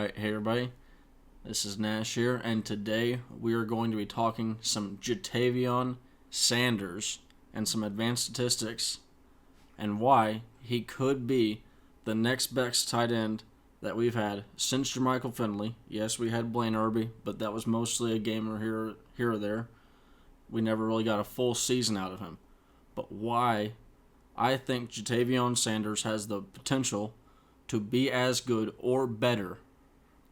Alright, hey everybody, this is Nash here, and today we are going to be talking some Ja'Tavion Sanders and some advanced statistics and why he could be the next best tight end that we've had since Jermichael Finley. Yes, we had Blaine Irby, but that was mostly a game here or there. We never really got a full season out of him. But why I think Ja'Tavion Sanders has the potential to be as good or better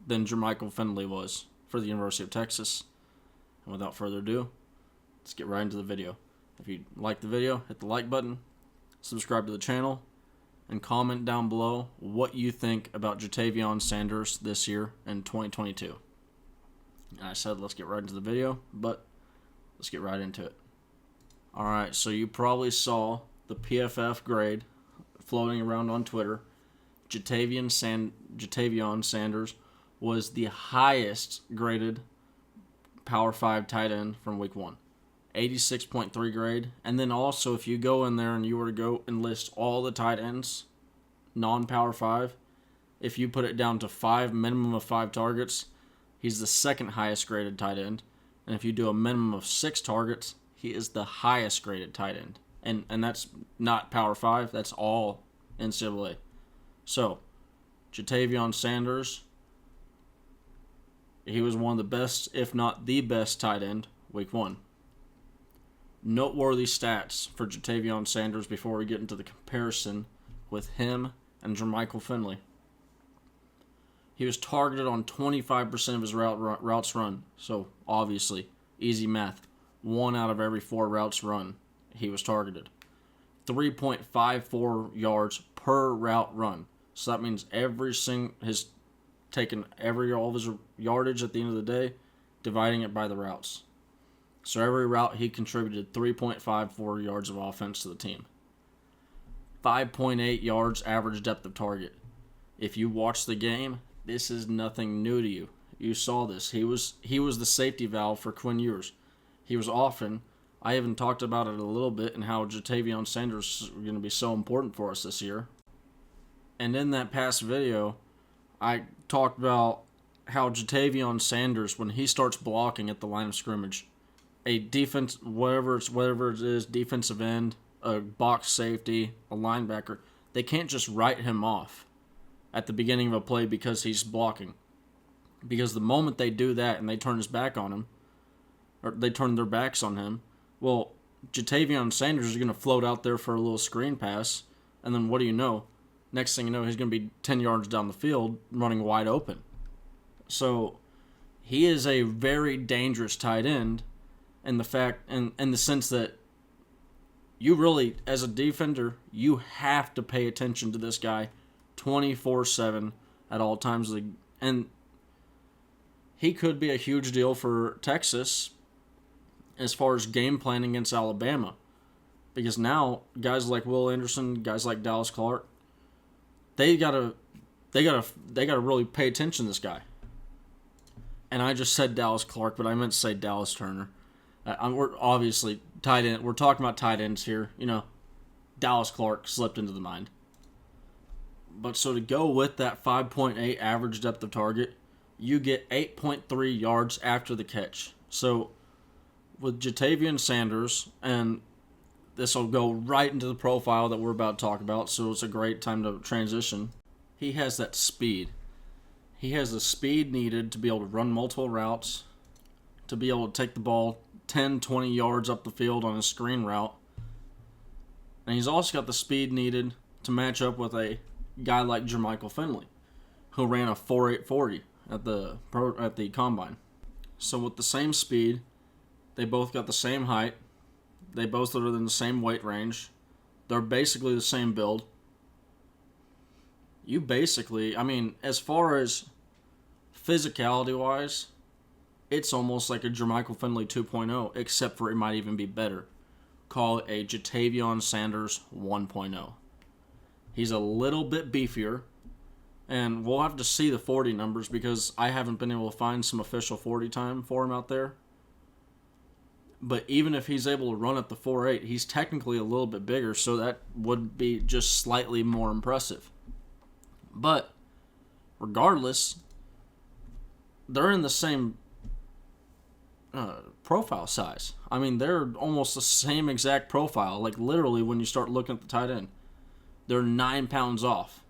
than Jermichael Finley was for the University of Texas. And without further ado, let's get right into the video. If you like the video, hit the like button, subscribe to the channel, and comment down below what you think about Ja'Tavion Sanders this year in 2022. And I said let's get right into the video, but let's get right into it. Alright, so you probably saw the PFF grade floating around on Twitter. Ja'Tavion Sanders was the highest graded Power 5 tight end from week 1. 86.3 grade. And then also, if you go in there and you were to go and list all the tight ends, non-Power 5, if you put it down to minimum of 5 targets, he's the second highest graded tight end. And if you do a minimum of 6 targets, he is the highest graded tight end. And that's not Power 5, that's all NCAA. So, Ja'Tavion Sanders, he was one of the best, if not the best, tight end week 1. Noteworthy stats for Ja'Tavion Sanders before we get into the comparison with him and Jermichael Finley. He was targeted on 25% of his routes run. So, obviously, easy math. 1 out of every 4 routes run, he was targeted. 3.54 yards per route run. So that means he's taken all of his yardage at the end of the day, dividing it by the routes. So every route he contributed 3.54 yards of offense to the team. 5.8 yards average depth of target. If you watch the game, this is nothing new to you. You saw this. He was the safety valve for Quinn Ewers. He was often. I even talked about it a little bit and how Ja'Tavion Sanders is going to be so important for us this year. And in that past video, I talked about how Ja'Tavion Sanders, when he starts blocking at the line of scrimmage, a defense, whatever it is, defensive end, a box safety, a linebacker, they can't just write him off at the beginning of a play because he's blocking. Because the moment they do that and they turn his back on him, or they turn their backs on him, well, Ja'Tavion Sanders is going to float out there for a little screen pass, and then what do you know? Next thing you know, he's going to be 10 yards down the field running wide open. So he is a very dangerous tight end in the sense that you really, as a defender, you have to pay attention to this guy 24/7 at all times. And he could be a huge deal for Texas as far as game planning against Alabama. Because now, guys like Will Anderson, guys like Dallas Clark, they gotta really pay attention to this guy. And I just said Dallas Clark, but I meant to say Dallas Turner. We're obviously tight end. We're talking about tight ends here. You know, Dallas Clark slipped into the mind. But so to go with that 5.8 average depth of target, you get 8.3 yards after the catch. So with Ja'Tavion Sanders, and this will go right into the profile that we're about to talk about, so it's a great time to transition. He has that speed. He has the speed needed to be able to run multiple routes, to be able to take the ball 10, 20 yards up the field on a screen route. And he's also got the speed needed to match up with a guy like Jermichael Finley, who ran a 4.840 at the combine. So with the same speed, they both got the same height. They both are in the same weight range. They're basically the same build. You basically, as far as physicality-wise, it's almost like a Jermichael Finley 2.0, except for it might even be better. Call it a Ja'Tavion Sanders 1.0. He's a little bit beefier, and we'll have to see the 40 numbers because I haven't been able to find some official 40 time for him out there. But even if he's able to run at the 4.8, he's technically a little bit bigger, so that would be just slightly more impressive. But regardless, they're in the same profile size. I mean, they're almost the same exact profile. Like, literally, when you start looking at the tight end, they're 9 pounds off.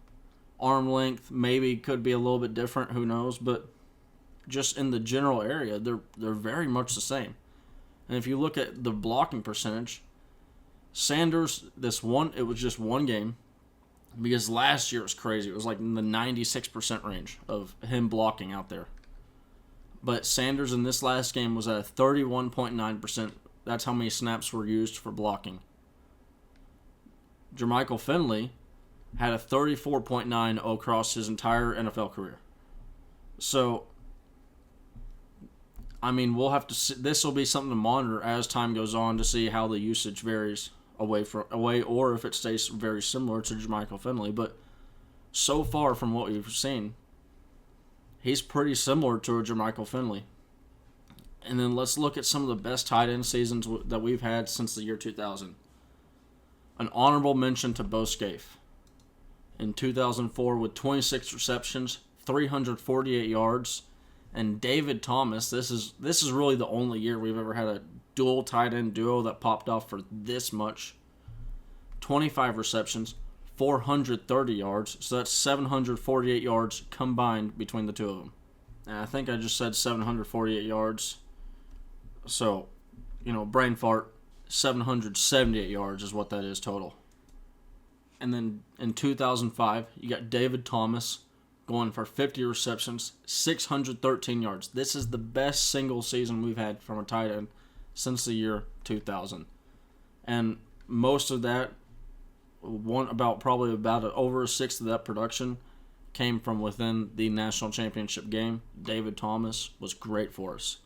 Arm length maybe could be a little bit different, who knows, but just in the general area, they're very much the same. And if you look at the blocking percentage, Sanders, it was just one game, because last year was crazy. It was like in the 96% range of him blocking out there. But Sanders in this last game was at a 31.9%. That's how many snaps were used for blocking. Jermichael Finley had a 34.9 across his entire NFL career. So, I mean, we'll have to see. This will be something to monitor as time goes on to see how the usage varies away, or if it stays very similar to Jermichael Finley. But so far from what we've seen, he's pretty similar to a Jermichael Finley. And then let's look at some of the best tight end seasons that we've had since the year 2000. An honorable mention to Bo Scaife in 2004 with 26 receptions, 348 yards. And David Thomas, this is really the only year we've ever had a dual tight end duo that popped off for this much. 25 receptions, 430 yards. So that's 748 yards combined between the two of them. And I think I just said 748 yards. So, brain fart, 778 yards is what that is total. And then in 2005, you got David Thomas going for 50 receptions, 613 yards. This is the best single season we've had from a tight end since the year 2000. And most of that, probably about over a sixth of that production came from within the national championship game. David Thomas was great for us.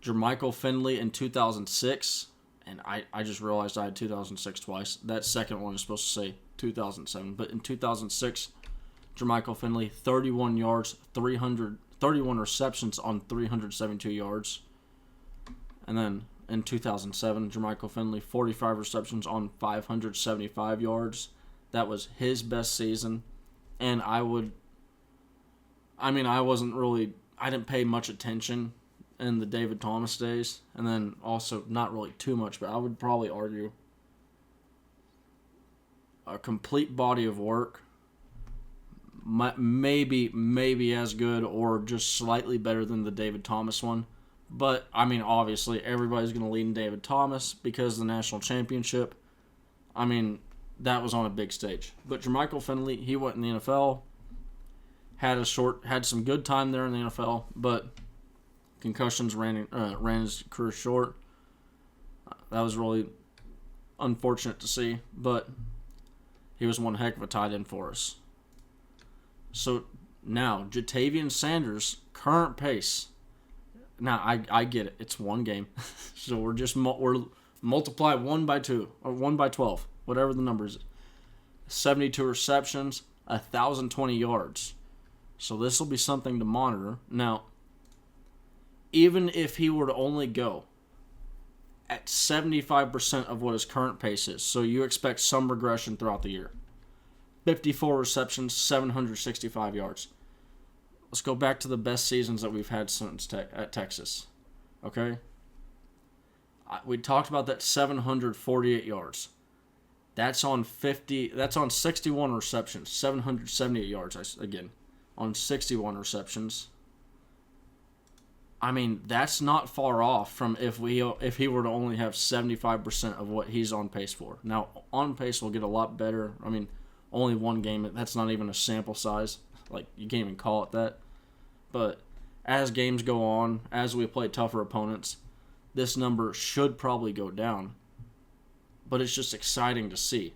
Jermichael Finley in 2006, and I just realized I had 2006 twice. That second one is supposed to say 2007, but in 2006, Jermichael Finley, 31 yards, 31 receptions on 372 yards. And then in 2007, Jermichael Finley, 45 receptions on 575 yards. That was his best season. And I didn't pay much attention in the David Thomas days. And then also, not really too much, but I would probably argue a complete body of work. Maybe as good or just slightly better than the David Thomas one. But, obviously, everybody's going to lean David Thomas because of the national championship. That was on a big stage. But Jermichael Finley, he went in the NFL, had some good time there in the NFL, but concussions ran his career short. That was really unfortunate to see, but he was one heck of a tight end for us. So now, Jatavian Sanders' current pace. Now, I get it. It's one game. So we're multiply 1 by 2 or 1 by 12, whatever the number is. 72 receptions, 1,020 yards. So this will be something to monitor. Now, even if he were to only go at 75% of what his current pace is, so you expect some regression throughout the year. 54 receptions, 765 yards. Let's go back to the best seasons that we've had since at Texas. Okay? We talked about that 748 yards. That's on 61 receptions, 778 yards again on 61 receptions. That's not far off from if he were to only have 75% of what he's on pace for. Now, on pace will get a lot better. Only one game, that's not even a sample size. Like, you can't even call it that. But as games go on, as we play tougher opponents, this number should probably go down. But it's just exciting to see.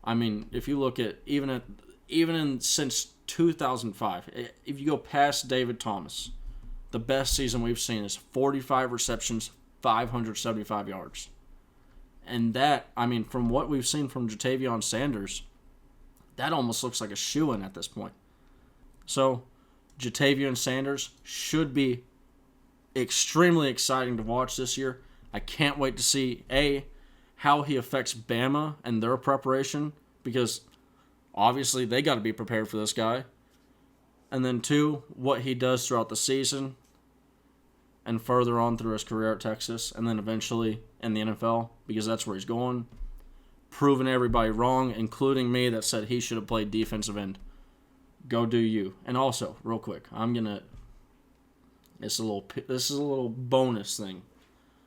If you look at since 2005, if you go past David Thomas, the best season we've seen is 45 receptions, 575 yards. And that, from what we've seen from Jatavian Sanders, that almost looks like a shoo-in at this point. So, Jatavian Sanders should be extremely exciting to watch this year. I can't wait to see, how he affects Bama and their preparation, because obviously they got to be prepared for this guy. And then 2, what he does throughout the season and further on through his career at Texas, and then eventually in the NFL, because that's where he's going. Proving everybody wrong, including me that said he should have played defensive end. Go do you. And also, real quick, this is a little bonus thing,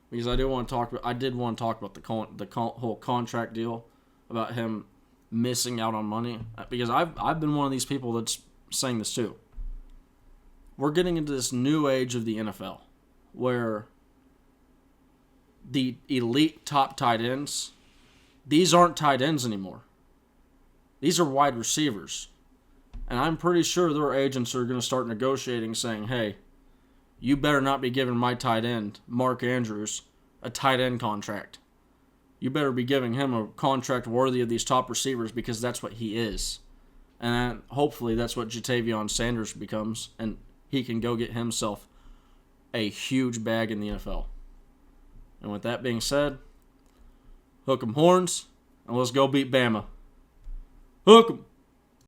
because I did want to talk about the whole contract deal, about him missing out on money, because I've been one of these people that's saying this too. We're getting into this new age of the NFL where the elite top tight ends, these aren't tight ends anymore. These are wide receivers. And I'm pretty sure their agents are going to start negotiating, saying, hey, you better not be giving my tight end, Mark Andrews, a tight end contract. You better be giving him a contract worthy of these top receivers, because that's what he is. And hopefully that's what Jatavion Sanders becomes, and he can go get himself a huge bag in the NFL. And with that being said, hook 'em horns, and let's go beat Bama. Hook 'em!